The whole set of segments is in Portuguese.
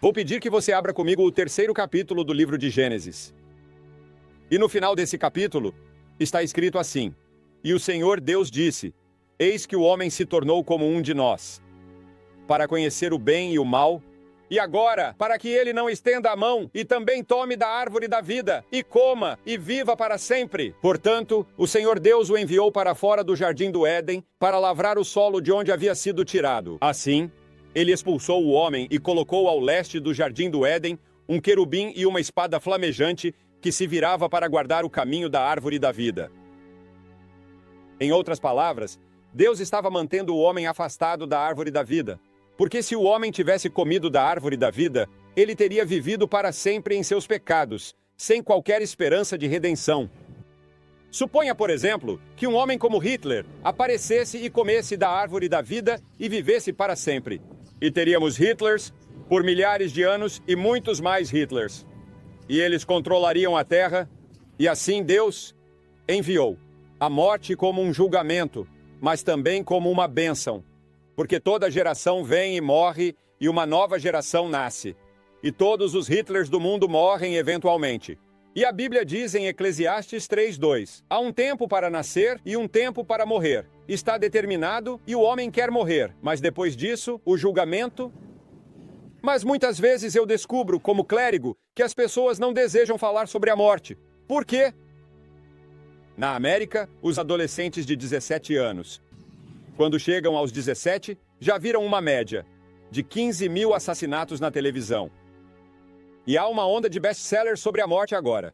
Vou pedir que você abra comigo o 3º capítulo do livro de Gênesis. E no final desse capítulo, está escrito assim: E o Senhor Deus disse: Eis que o homem se tornou como um de nós, para conhecer o bem e o mal, e agora, para que ele não estenda a mão e também tome da árvore da vida, e coma, e viva para sempre. Portanto, o Senhor Deus o enviou para fora do jardim do Éden, para lavrar o solo de onde havia sido tirado. Assim, ele expulsou o homem e colocou ao leste do jardim do Éden um querubim e uma espada flamejante que se virava para guardar o caminho da árvore da vida. Em outras palavras, Deus estava mantendo o homem afastado da árvore da vida, porque se o homem tivesse comido da árvore da vida, ele teria vivido para sempre em seus pecados, sem qualquer esperança de redenção. Suponha, por exemplo, que um homem como Hitler aparecesse e comesse da árvore da vida e vivesse para sempre. E teríamos Hitlers por milhares de anos e muitos mais Hitlers. E eles controlariam a terra, e assim Deus enviou a morte como um julgamento, mas também como uma bênção. Porque toda geração vem e morre, e uma nova geração nasce. E todos os Hitlers do mundo morrem eventualmente. E a Bíblia diz em Eclesiastes 3:2: Há um tempo para nascer e um tempo para morrer. Está determinado e o homem quer morrer, mas depois disso, o julgamento. Mas muitas vezes eu descubro, como clérigo, que as pessoas não desejam falar sobre a morte. Por quê? Na América, os adolescentes de 17 anos, quando chegam aos 17, já viram uma média de 15.000 assassinatos na televisão. E há uma onda de best-sellers sobre a morte agora.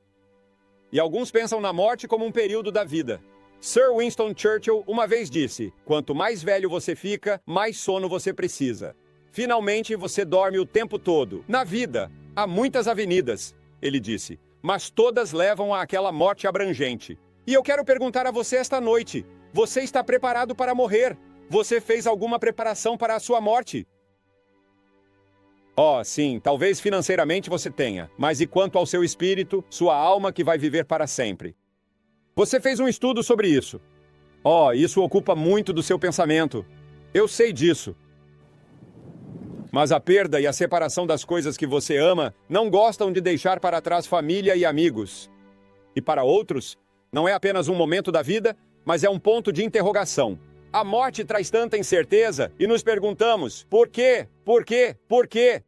E alguns pensam na morte como um período da vida. Sir Winston Churchill uma vez disse: quanto mais velho você fica, mais sono você precisa. Finalmente você dorme o tempo todo. Na vida, há muitas avenidas, ele disse, mas todas levam àquela morte abrangente. E eu quero perguntar a você esta noite: você está preparado para morrer? Você fez alguma preparação para a sua morte? Oh, sim, talvez financeiramente você tenha, mas e quanto ao seu espírito, sua alma que vai viver para sempre? Você fez um estudo sobre isso. Oh, isso ocupa muito do seu pensamento. Eu sei disso. Mas a perda e a separação das coisas que você ama não gostam de deixar para trás família e amigos. E para outros, não é apenas um momento da vida, mas é um ponto de interrogação. A morte traz tanta incerteza e nos perguntamos: por quê? Por quê? Por quê?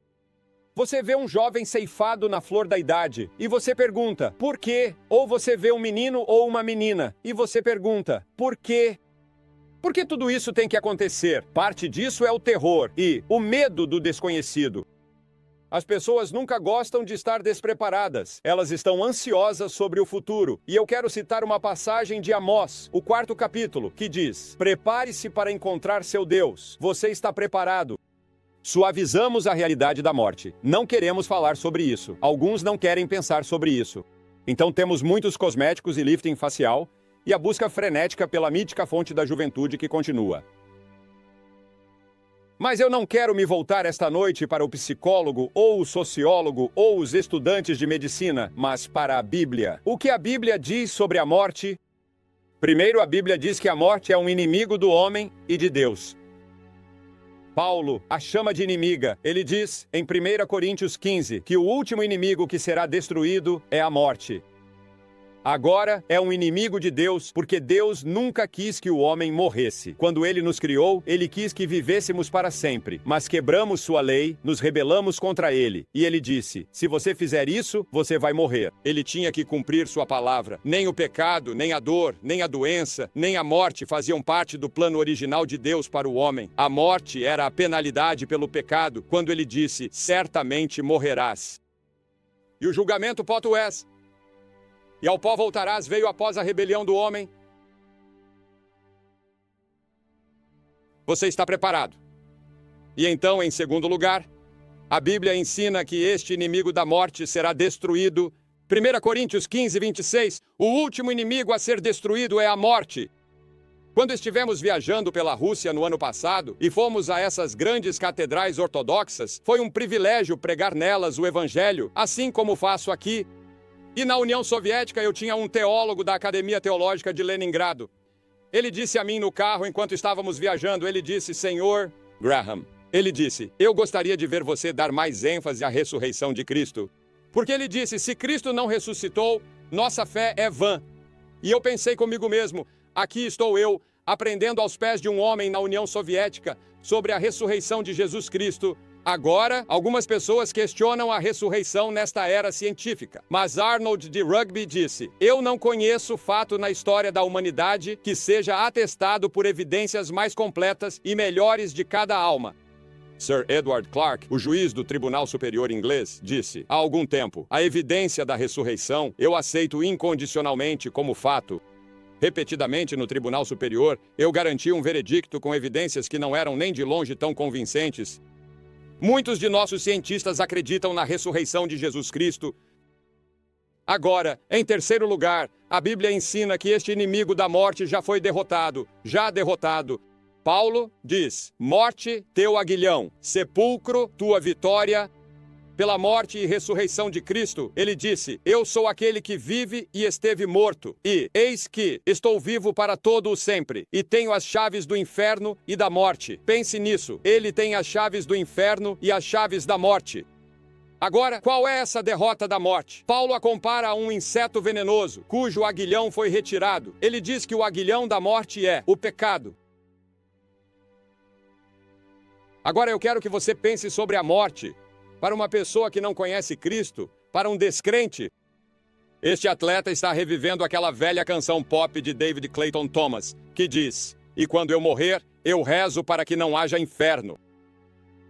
Você vê um jovem ceifado na flor da idade e você pergunta: por quê? Ou você vê um menino ou uma menina e você pergunta: por quê? Por que tudo isso tem que acontecer? Parte disso é o terror e o medo do desconhecido. As pessoas nunca gostam de estar despreparadas. Elas estão ansiosas sobre o futuro. E eu quero citar uma passagem de Amós, o 4º capítulo, que diz: prepare-se para encontrar seu Deus. Você está preparado? Suavizamos a realidade da morte. Não queremos falar sobre isso. Alguns não querem pensar sobre isso. Então temos muitos cosméticos e lifting facial e a busca frenética pela mítica fonte da juventude que continua. Mas eu não quero me voltar esta noite para o psicólogo, ou o sociólogo, ou os estudantes de medicina, mas para a Bíblia. O que a Bíblia diz sobre a morte? Primeiro, a Bíblia diz que a morte é um inimigo do homem e de Deus. Paulo a chama de inimiga. Ele diz, em 1 Coríntios 15, que o último inimigo que será destruído é a morte. Agora é um inimigo de Deus, porque Deus nunca quis que o homem morresse. Quando ele nos criou, ele quis que vivêssemos para sempre. Mas quebramos sua lei, nos rebelamos contra ele. E ele disse: se você fizer isso, você vai morrer. Ele tinha que cumprir sua palavra. Nem o pecado, nem a dor, nem a doença, nem a morte faziam parte do plano original de Deus para o homem. A morte era a penalidade pelo pecado, quando ele disse: certamente morrerás. E o julgamento poto és. E ao pó voltarás veio após a rebelião do homem. Você está preparado? E então, em segundo lugar, a Bíblia ensina que este inimigo da morte será destruído. 1 Coríntios 15, 26, o último inimigo a ser destruído é a morte. Quando estivemos viajando pela Rússia no ano passado e fomos a essas grandes catedrais ortodoxas, foi um privilégio pregar nelas o Evangelho, assim como faço aqui. E na União Soviética eu tinha um teólogo da Academia Teológica de Leningrado. Ele disse a mim no carro enquanto estávamos viajando, ele disse: Senhor Graham, Ele disse: eu gostaria de ver você dar mais ênfase à ressurreição de Cristo. Porque ele disse: se Cristo não ressuscitou, nossa fé é vã. E eu pensei comigo mesmo: aqui estou eu, aprendendo aos pés de um homem na União Soviética sobre a ressurreição de Jesus Cristo. Agora, algumas pessoas questionam a ressurreição nesta era científica. Mas Arnold de Rugby disse: eu não conheço fato na história da humanidade que seja atestado por evidências mais completas e melhores de cada alma. Sir Edward Clarke, o juiz do Tribunal Superior Inglês, disse há algum tempo: a evidência da ressurreição eu aceito incondicionalmente como fato. Repetidamente no Tribunal Superior, eu garanti um veredicto com evidências que não eram nem de longe tão convincentes. Muitos de nossos cientistas acreditam na ressurreição de Jesus Cristo. Agora, em terceiro lugar, a Bíblia ensina que este inimigo da morte já foi derrotado, já derrotado. Paulo diz: morte, teu aguilhão, sepulcro, tua vitória. Pela morte e ressurreição de Cristo, ele disse: eu sou aquele que vive e esteve morto, e eis que estou vivo para todo o sempre, e tenho as chaves do inferno e da morte. Pense nisso, ele tem as chaves do inferno e as chaves da morte. Agora, qual é essa derrota da morte? Paulo a compara a um inseto venenoso, cujo aguilhão foi retirado. Ele diz que o aguilhão da morte é o pecado. Agora eu quero que você pense sobre a morte. Para uma pessoa que não conhece Cristo, para um descrente, este atleta está revivendo aquela velha canção pop de David Clayton Thomas, que diz: e quando eu morrer, eu rezo para que não haja inferno.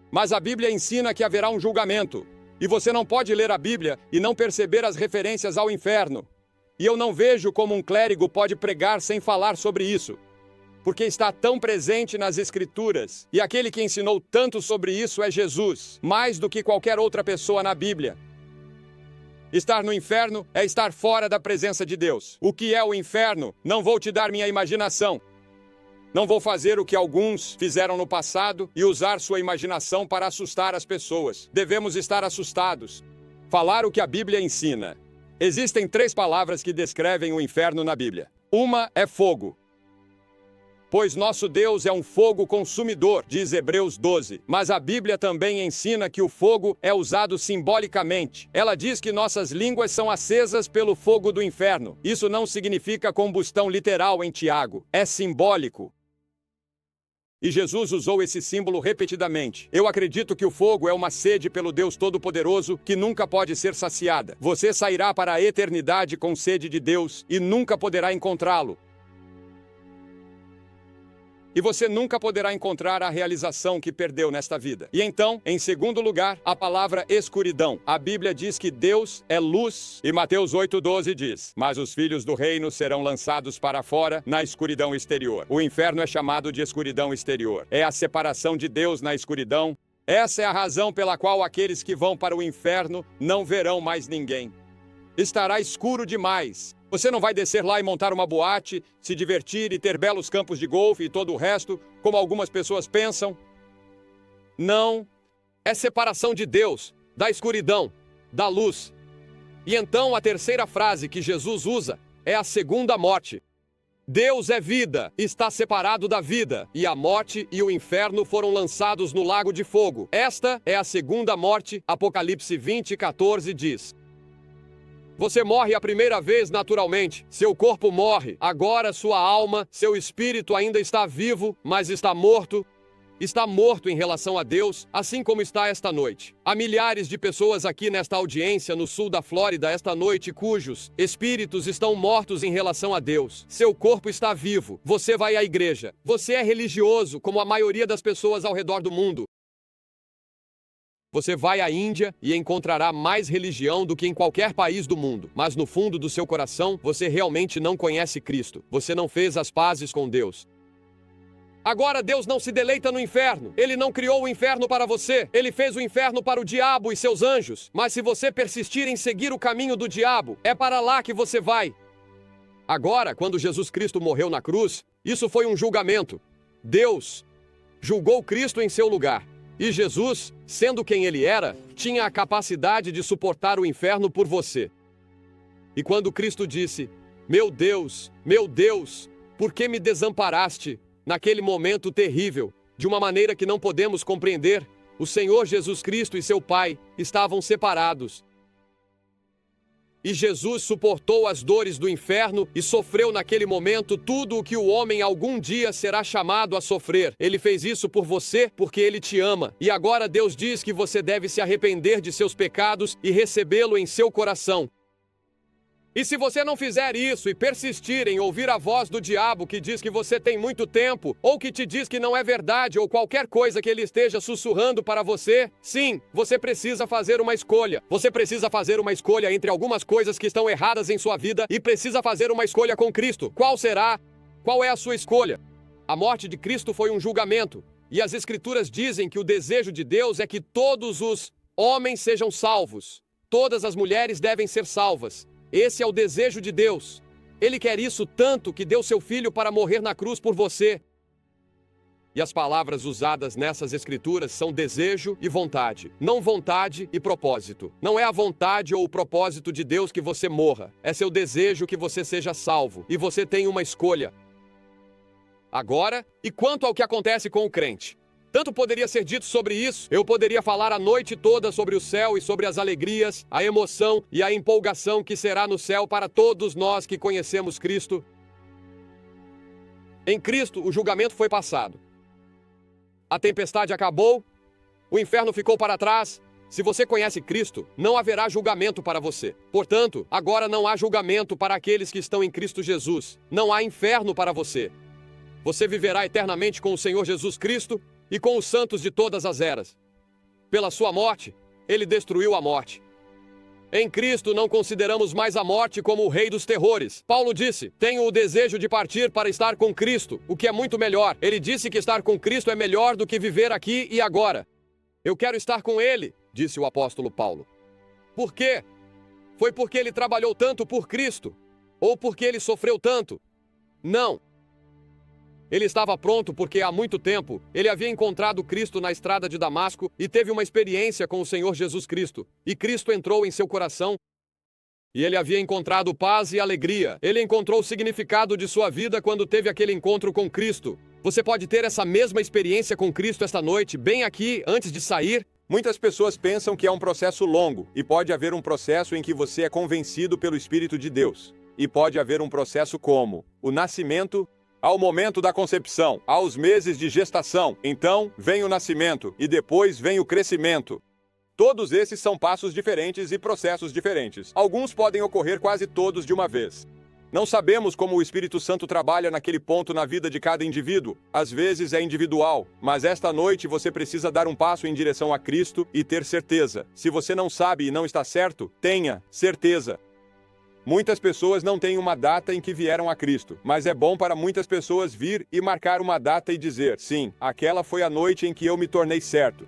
Mas a Bíblia ensina que haverá um julgamento, e você não pode ler a Bíblia e não perceber as referências ao inferno. E eu não vejo como um clérigo pode pregar sem falar sobre isso, porque está tão presente nas Escrituras, e aquele que ensinou tanto sobre isso é Jesus, mais do que qualquer outra pessoa na Bíblia. Estar no inferno é estar fora da presença de Deus. O que é o inferno? Não vou te dar minha imaginação. Não vou fazer o que alguns fizeram no passado e usar sua imaginação para assustar as pessoas. Devemos estar assustados. Falar o que a Bíblia ensina. Existem 3 palavras que descrevem o inferno na Bíblia. Uma é fogo. Pois nosso Deus é um fogo consumidor, diz Hebreus 12. Mas a Bíblia também ensina que o fogo é usado simbolicamente. Ela diz que nossas línguas são acesas pelo fogo do inferno. Isso não significa combustão literal em Tiago. É simbólico. E Jesus usou esse símbolo repetidamente. Eu acredito que o fogo é uma sede pelo Deus Todo-Poderoso que nunca pode ser saciada. Você sairá para a eternidade com sede de Deus e nunca poderá encontrá-lo. E você nunca poderá encontrar a realização que perdeu nesta vida. E então, em segundo lugar, a palavra escuridão. A Bíblia diz que Deus é luz, e Mateus 8,12 diz: mas os filhos do reino serão lançados para fora na escuridão exterior. O inferno é chamado de escuridão exterior. É a separação de Deus na escuridão. Essa é a razão pela qual aqueles que vão para o inferno não verão mais ninguém. Estará escuro demais. Você não vai descer lá e montar uma boate, se divertir e ter belos campos de golfe e todo o resto, como algumas pessoas pensam. Não. É separação de Deus, da escuridão, da luz. E então a terceira frase que Jesus usa é a segunda morte. Deus é vida, está separado da vida, e a morte e o inferno foram lançados no lago de fogo. Esta é a segunda morte, Apocalipse 20:14 diz. Você morre a primeira vez naturalmente, seu corpo morre, agora sua alma, seu espírito ainda está vivo, mas está morto. Está morto em relação a Deus, assim como está esta noite. Há milhares de pessoas aqui nesta audiência no sul da Flórida esta noite cujos espíritos estão mortos em relação a Deus. Seu corpo está vivo, você vai à igreja, você é religioso como a maioria das pessoas ao redor do mundo. Você vai à Índia e encontrará mais religião do que em qualquer país do mundo. Mas no fundo do seu coração, você realmente não conhece Cristo. Você não fez as pazes com Deus. Agora Deus não se deleita no inferno. Ele não criou o inferno para você. Ele fez o inferno para o diabo e seus anjos. Mas se você persistir em seguir o caminho do diabo, é para lá que você vai. Agora, quando Jesus Cristo morreu na cruz, isso foi um julgamento. Deus julgou Cristo em seu lugar. E Jesus, sendo quem ele era, tinha a capacidade de suportar o inferno por você. E quando Cristo disse: meu Deus, por que me desamparaste? Naquele momento terrível, De uma maneira que não podemos compreender, o Senhor Jesus Cristo e seu Pai estavam separados. E Jesus suportou as dores do inferno e sofreu naquele momento tudo o que o homem algum dia será chamado a sofrer. Ele fez isso por você porque ele te ama. E agora Deus diz que você deve se arrepender de seus pecados e recebê-lo em seu coração. E se você não fizer isso e persistir em ouvir a voz do diabo que diz que você tem muito tempo, ou que te diz que não é verdade, ou qualquer coisa que ele esteja sussurrando para você, sim, você precisa fazer uma escolha. Você precisa fazer uma escolha entre algumas coisas que estão erradas em sua vida e precisa fazer uma escolha com Cristo. Qual será? Qual é a sua escolha? A morte de Cristo foi um julgamento, e as Escrituras dizem que o desejo de Deus é que todos os homens sejam salvos. Todas as mulheres devem ser salvas. Esse é o desejo de Deus. Ele quer isso tanto que deu seu filho para morrer na cruz por você. E as palavras usadas nessas escrituras são desejo e vontade, não vontade e propósito. Não é a vontade ou o propósito de Deus que você morra, é seu desejo que você seja salvo, e você tem uma escolha. Agora, e quanto ao que acontece com o crente? Tanto poderia ser dito sobre isso. Eu poderia falar a noite toda sobre o céu e sobre as alegrias, a emoção e a empolgação que será no céu para todos nós que conhecemos Cristo. Em Cristo, o julgamento foi passado. A tempestade acabou, o inferno ficou para trás. Se você conhece Cristo, não haverá julgamento para você. Portanto, agora não há julgamento para aqueles que estão em Cristo Jesus. Não há inferno para você. Você viverá eternamente com o Senhor Jesus Cristo e com os santos de todas as eras. Pela sua morte, ele destruiu a morte. Em Cristo não consideramos mais a morte como o rei dos terrores. Paulo disse: tenho o desejo de partir para estar com Cristo, o que é muito melhor. Ele disse que estar com Cristo é melhor do que viver aqui e agora. Eu quero estar com ele, disse o apóstolo Paulo. Por quê? Foi porque ele trabalhou tanto por Cristo? Ou porque ele sofreu tanto? Não. Ele estava pronto porque há muito tempo ele havia encontrado Cristo na estrada de Damasco e teve uma experiência com o Senhor Jesus Cristo. E Cristo entrou em seu coração e ele havia encontrado paz e alegria. Ele encontrou o significado de sua vida quando teve aquele encontro com Cristo. Você pode ter essa mesma experiência com Cristo esta noite, bem aqui, antes de sair. Muitas pessoas pensam que é um processo longo, e pode haver um processo em que você é convencido pelo Espírito de Deus. E pode haver um processo como o nascimento, ao momento da concepção, aos meses de gestação. Então, vem o nascimento e depois vem o crescimento. Todos esses são passos diferentes e processos diferentes. Alguns podem ocorrer quase todos de uma vez. Não sabemos como o Espírito Santo trabalha naquele ponto na vida de cada indivíduo. Às vezes é individual, mas esta noite você precisa dar um passo em direção a Cristo e ter certeza. Se você não sabe e não está certo, tenha certeza. Muitas pessoas não têm uma data em que vieram a Cristo, mas é bom para muitas pessoas vir e marcar uma data e dizer: sim, aquela foi a noite em que eu me tornei certo.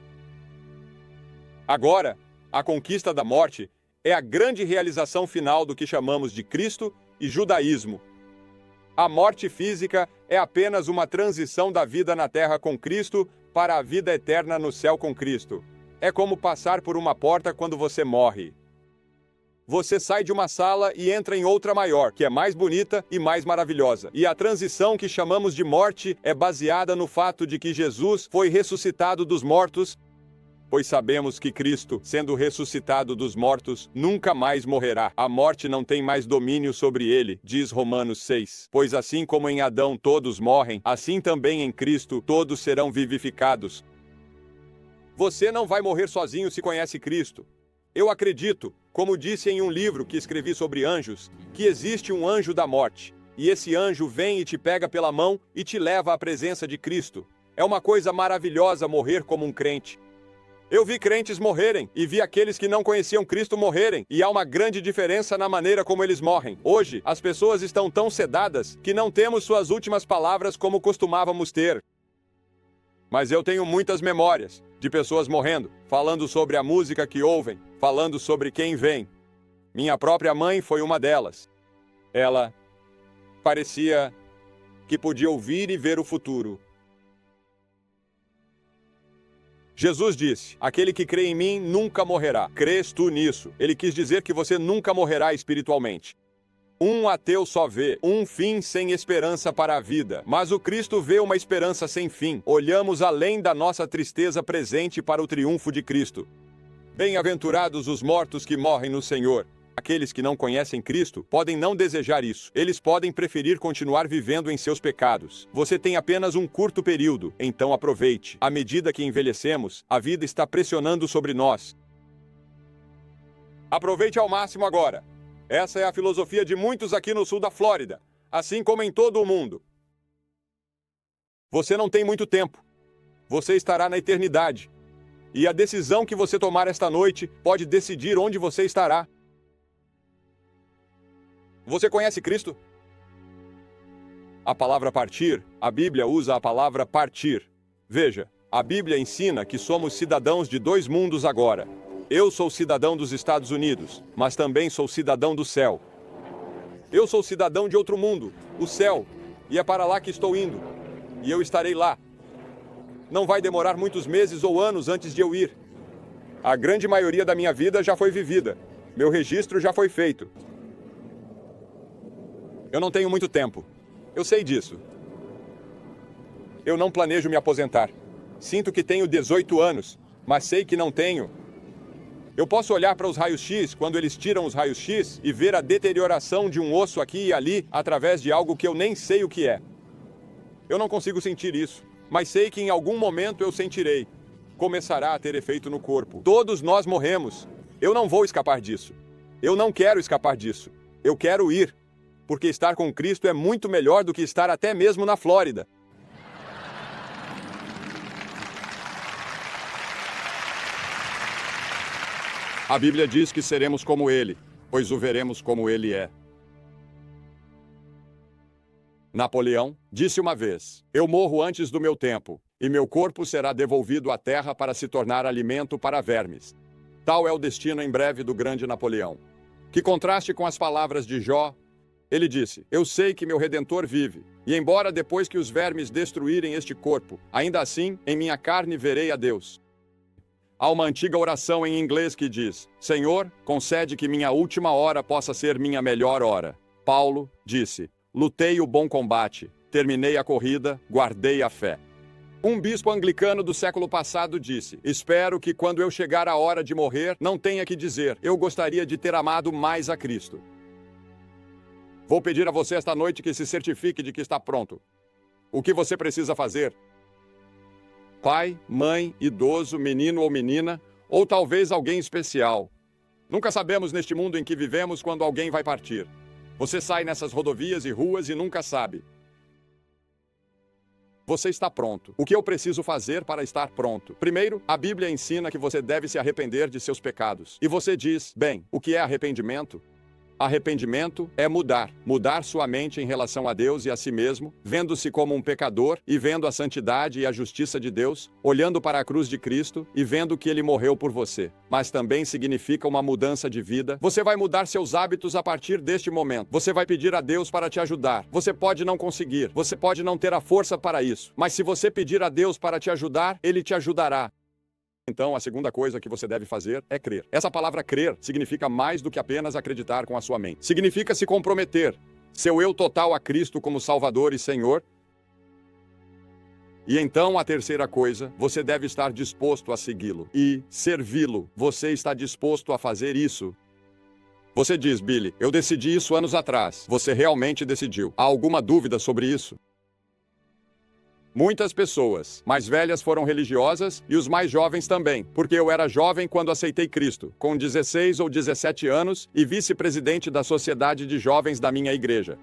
Agora, a conquista da morte é a grande realização final do que chamamos de Cristo e judaísmo. A morte física é apenas uma transição da vida na terra com Cristo para a vida eterna no céu com Cristo. É como passar por uma porta quando você morre. Você sai de uma sala e entra em outra maior, que é mais bonita e mais maravilhosa. E a transição que chamamos de morte é baseada no fato de que Jesus foi ressuscitado dos mortos, pois sabemos que Cristo, sendo ressuscitado dos mortos, nunca mais morrerá. A morte não tem mais domínio sobre ele, diz Romanos 6. Pois assim como em Adão todos morrem, assim também em Cristo todos serão vivificados. Você não vai morrer sozinho se conhece Cristo. Eu acredito, como disse em um livro que escrevi sobre anjos, que existe um anjo da morte. E esse anjo vem e te pega pela mão e te leva à presença de Cristo. É uma coisa maravilhosa morrer como um crente. Eu vi crentes morrerem e vi aqueles que não conheciam Cristo morrerem, e há uma grande diferença na maneira como eles morrem. Hoje, as pessoas estão tão sedadas que não temos suas últimas palavras como costumávamos ter. Mas eu tenho muitas memórias de pessoas morrendo, falando sobre a música que ouvem, falando sobre quem vem. Minha própria mãe foi uma delas. Ela parecia que podia ouvir e ver o futuro. Jesus disse: aquele que crê em mim nunca morrerá. Crês tu nisso? Ele quis dizer que você nunca morrerá espiritualmente. Um ateu só vê um fim sem esperança para a vida, mas o Cristo vê uma esperança sem fim. Olhamos além da nossa tristeza presente para o triunfo de Cristo. Bem-aventurados os mortos que morrem no Senhor. Aqueles que não conhecem Cristo podem não desejar isso. Eles podem preferir continuar vivendo em seus pecados. Você tem apenas um curto período, então aproveite. À medida que envelhecemos, a vida está pressionando sobre nós. Aproveite ao máximo agora. Essa é a filosofia de muitos aqui no sul da Flórida, assim como em todo o mundo. Você não tem muito tempo. Você estará na eternidade. E a decisão que você tomar esta noite pode decidir onde você estará. Você conhece Cristo? A palavra partir, a Bíblia usa a palavra partir. Veja, a Bíblia ensina que somos cidadãos de dois mundos agora. Eu sou cidadão dos Estados Unidos, mas também sou cidadão do céu. Eu sou cidadão de outro mundo, o céu, e é para lá que estou indo. E eu estarei lá. Não vai demorar muitos meses ou anos antes de eu ir. A grande maioria da minha vida já foi vivida. Meu registro já foi feito. Eu não tenho muito tempo. Eu sei disso. Eu não planejo me aposentar. Sinto que tenho 18 anos, mas sei que não tenho. Eu posso olhar para os raios-x quando eles tiram os raios-x e ver a deterioração de um osso aqui e ali através de algo que eu nem sei o que é. Eu não consigo sentir isso, mas sei que em algum momento eu sentirei. Começará a ter efeito no corpo. Todos nós morremos. Eu não vou escapar disso. Eu não quero escapar disso. Eu quero ir. Porque estar com Cristo é muito melhor do que estar até mesmo na Flórida. A Bíblia diz que seremos como Ele, pois o veremos como Ele é. Napoleão disse uma vez: "Eu morro antes do meu tempo, e meu corpo será devolvido à terra para se tornar alimento para vermes." Tal é o destino em breve do grande Napoleão. Que contraste com as palavras de Jó. Ele disse: "Eu sei que meu Redentor vive, e embora depois que os vermes destruírem este corpo, ainda assim, em minha carne verei a Deus." Há uma antiga oração em inglês que diz: "Senhor, concede que minha última hora possa ser minha melhor hora." Paulo disse: "Lutei o bom combate, terminei a corrida, guardei a fé." Um bispo anglicano do século passado disse: "Espero que quando eu chegar a hora de morrer, não tenha que dizer, eu gostaria de ter amado mais a Cristo." Vou pedir a você esta noite que se certifique de que está pronto. O que você precisa fazer? Pai, mãe, idoso, menino ou menina, ou talvez alguém especial. Nunca sabemos neste mundo em que vivemos quando alguém vai partir. Você sai nessas rodovias e ruas e nunca sabe. Você está pronto. O que eu preciso fazer para estar pronto? Primeiro, a Bíblia ensina que você deve se arrepender de seus pecados. E você diz: "Bem, o que é arrependimento?" Arrependimento é mudar sua mente em relação a Deus e a si mesmo, vendo-se como um pecador e vendo a santidade e a justiça de Deus, olhando para a cruz de Cristo e vendo que ele morreu por você. Mas também significa uma mudança de vida. Você vai mudar seus hábitos a partir deste momento. Você vai pedir a Deus para te ajudar. Você pode não conseguir, você pode não ter a força para isso, mas se você pedir a Deus para te ajudar, Ele te ajudará. Então, a segunda coisa que você deve fazer é crer. Essa palavra crer significa mais do que apenas acreditar com a sua mente. Significa se comprometer, seu eu total a Cristo como Salvador e Senhor. E então, a terceira coisa, você deve estar disposto a segui-lo e servi-lo. Você está disposto a fazer isso? Você diz: "Billy, eu decidi isso anos atrás." Você realmente decidiu. Há alguma dúvida sobre isso? Muitas pessoas mais velhas foram religiosas e os mais jovens também, porque eu era jovem quando aceitei Cristo, com 16 ou 17 anos e vice-presidente da sociedade de jovens da minha igreja.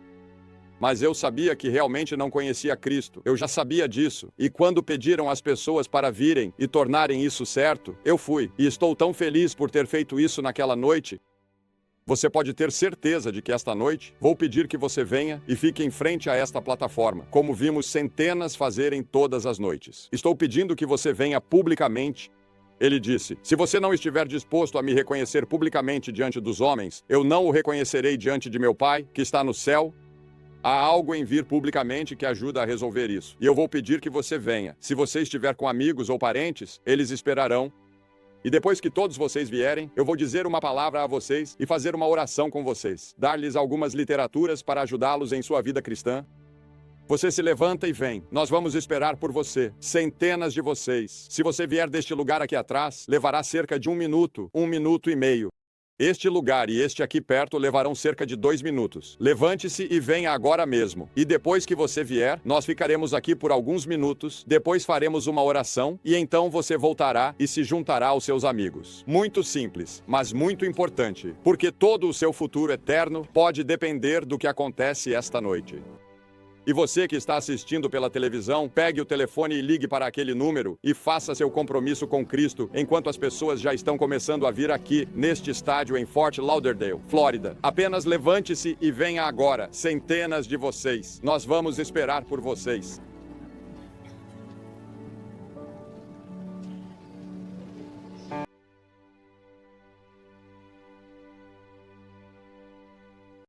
Mas eu sabia que realmente não conhecia Cristo, eu já sabia disso, e quando pediram às pessoas para virem e tornarem isso certo, eu fui, e estou tão feliz por ter feito isso naquela noite. Você pode ter certeza de que esta noite vou pedir que você venha e fique em frente a esta plataforma, como vimos centenas fazerem todas as noites. Estou pedindo que você venha publicamente. Ele disse: "Se você não estiver disposto a me reconhecer publicamente diante dos homens, eu não o reconhecerei diante de meu Pai, que está no céu." Há algo em vir publicamente que ajuda a resolver isso. E eu vou pedir que você venha. Se você estiver com amigos ou parentes, eles esperarão. E depois que todos vocês vierem, eu vou dizer uma palavra a vocês e fazer uma oração com vocês. Dar-lhes algumas literaturas para ajudá-los em sua vida cristã. Você se levanta e vem. Nós vamos esperar por você. Centenas de vocês. Se você vier deste lugar aqui atrás, levará cerca de 1 minuto, 1 minuto e meio. Este lugar e este aqui perto levarão cerca de 2 minutos. Levante-se e venha agora mesmo. E depois que você vier, nós ficaremos aqui por alguns minutos, depois faremos uma oração e então você voltará e se juntará aos seus amigos. Muito simples, mas muito importante, porque todo o seu futuro eterno pode depender do que acontece esta noite. E você que está assistindo pela televisão, pegue o telefone e ligue para aquele número e faça seu compromisso com Cristo enquanto as pessoas já estão começando a vir aqui, neste estádio em Fort Lauderdale, Flórida. Apenas levante-se e venha agora, centenas de vocês. Nós vamos esperar por vocês.